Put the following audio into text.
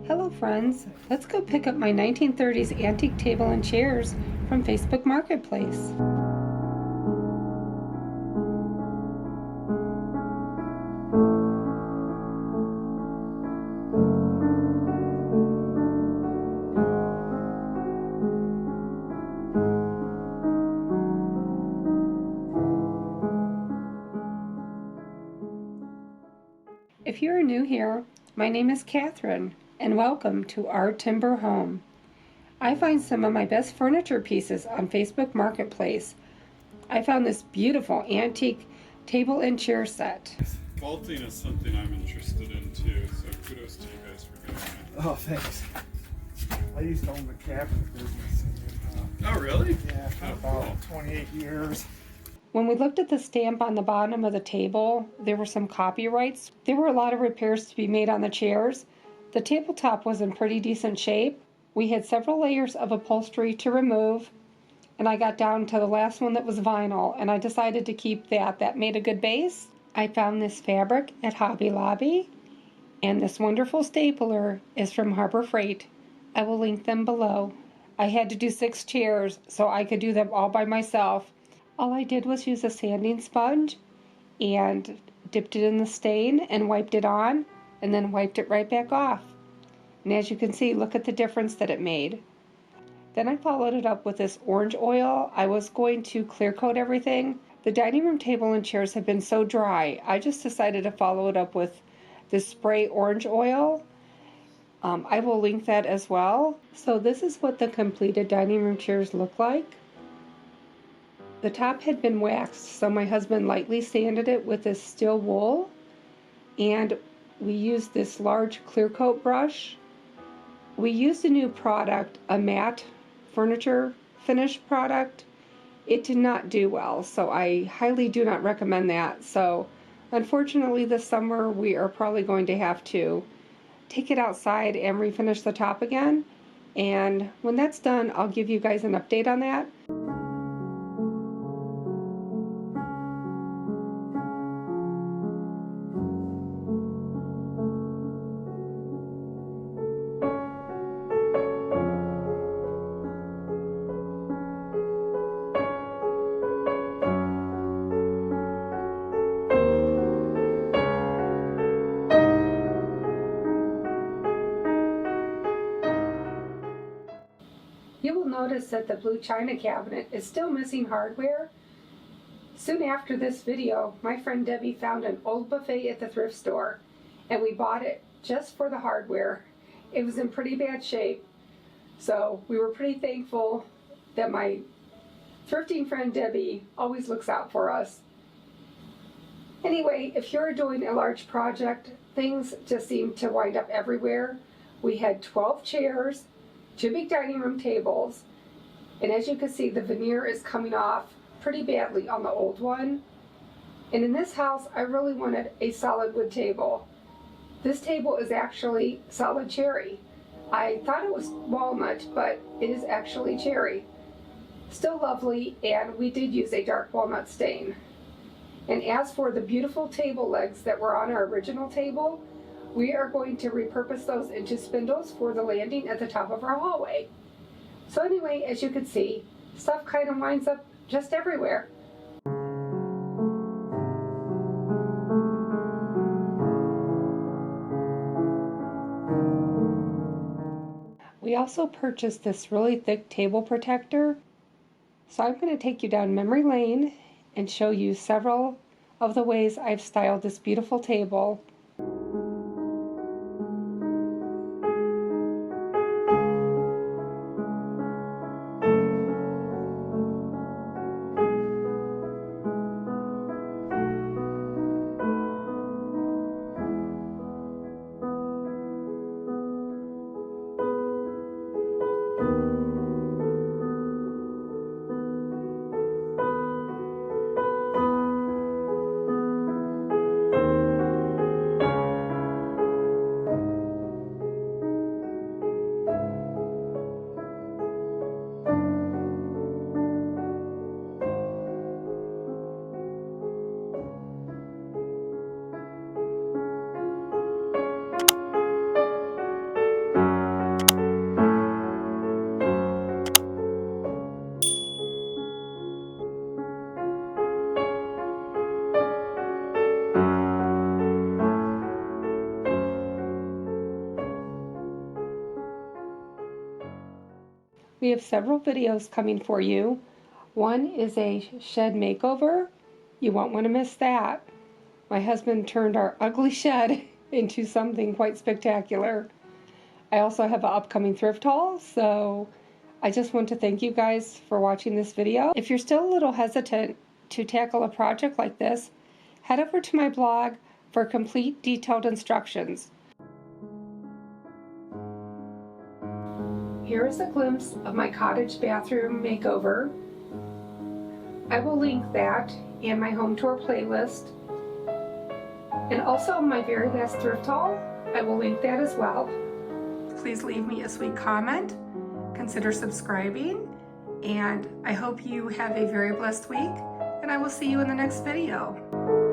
Hello friends, let's go pick up my 1930s antique table and chairs from Facebook Marketplace. If you are new here, my name is Catherine and welcome to our timber home. I find some of my best furniture pieces on Facebook Marketplace. I found this beautiful antique table and chair set. Vaulting is something I'm interested in too, so kudos to you guys for doing it. Oh, thanks. I used to own the cabinet business. Oh, really? Yeah, for about 28 years. When we looked at the stamp on the bottom of the table, there were some copyrights. There were a lot of repairs to be made on the chairs. The tabletop was in pretty decent shape. We had several layers of upholstery to remove, and I got down to the last one that was vinyl, and I decided to keep that. That made a good base. I found this fabric at Hobby Lobby, and this wonderful stapler is from Harbor Freight. I will link them below. I had to do 6 chairs, so I could do them all by myself. All I did was use a sanding sponge and dipped it in the stain and wiped it on, and then wiped it right back off. And as you can see, look at the difference that it made. Then I followed it up with this orange oil. I was going to clear coat everything. The dining room table and chairs have been so dry, I just decided to follow it up with this spray orange oil. I will link that as well. So this is what the completed dining room chairs look like. The top had been waxed, so my husband lightly sanded it with this steel wool, and we used this large clear coat brush. We used a new product, a matte furniture finish product. It did not do well, so I highly do not recommend that. So unfortunately this summer we are probably going to have to take it outside and refinish the top again, and when that's done I'll give you guys an update on that. You will notice that the blue china cabinet is still missing hardware. Soon after this video, my friend Debbie found an old buffet at the thrift store, and we bought it just for the hardware. It was in pretty bad shape, so we were pretty thankful that my thrifting friend Debbie always looks out for us. Anyway, if you're doing a large project, things just seem to wind up everywhere. We had 12 chairs, 2 big dining room tables, and as you can see, the veneer is coming off pretty badly on the old one. And in this house, I really wanted a solid wood table. This table is actually solid cherry. I thought it was walnut, but it is actually cherry. Still lovely, and we did use a dark walnut stain. And as for the beautiful table legs that were on our original table, we are going to repurpose those into spindles for the landing at the top of our hallway. So anyway, as you can see, stuff kind of winds up just everywhere. We also purchased this really thick table protector. So I'm going to take you down memory lane and show you several of the ways I've styled this beautiful table. We have several videos coming for you. One is a shed makeover. You won't want to miss that. My husband turned our ugly shed into something quite spectacular. I also have an upcoming thrift haul, so I just want to thank you guys for watching this video. If you're still a little hesitant to tackle a project like this, head over to my blog for complete detailed instructions. Here is a glimpse of my cottage bathroom makeover. I will link that and my home tour playlist. And also my very last thrift haul, I will link that as well. Please leave me a sweet comment, consider subscribing, and I hope you have a very blessed week, and I will see you in the next video.